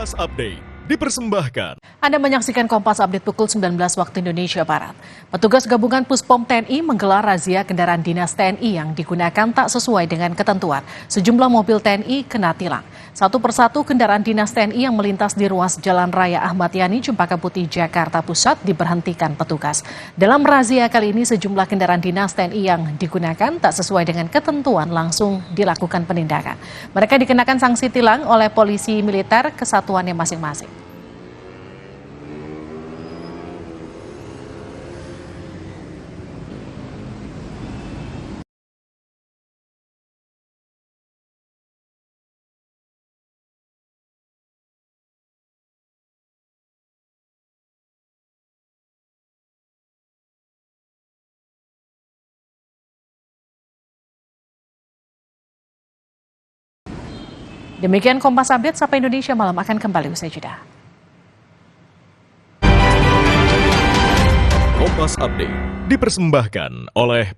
Kompas Update dipersembahkan. Anda menyaksikan Kompas Update pukul 19 waktu Indonesia Barat. Petugas gabungan Puspom TNI menggelar razia kendaraan dinas TNI yang digunakan tak sesuai dengan ketentuan. Sejumlah mobil TNI kena tilang. Satu persatu kendaraan dinas TNI yang melintas di ruas Jalan Raya Ahmad Yani, Cempaka Putih, Jakarta Pusat diberhentikan petugas. Dalam razia kali ini sejumlah kendaraan dinas TNI yang digunakan tak sesuai dengan ketentuan langsung dilakukan penindakan. Mereka dikenakan sanksi tilang oleh polisi militer kesatuannya masing-masing. Demikian Kompas Update, Sapa Indonesia Malam akan kembali usai jeda. Kompas Update dipersembahkan oleh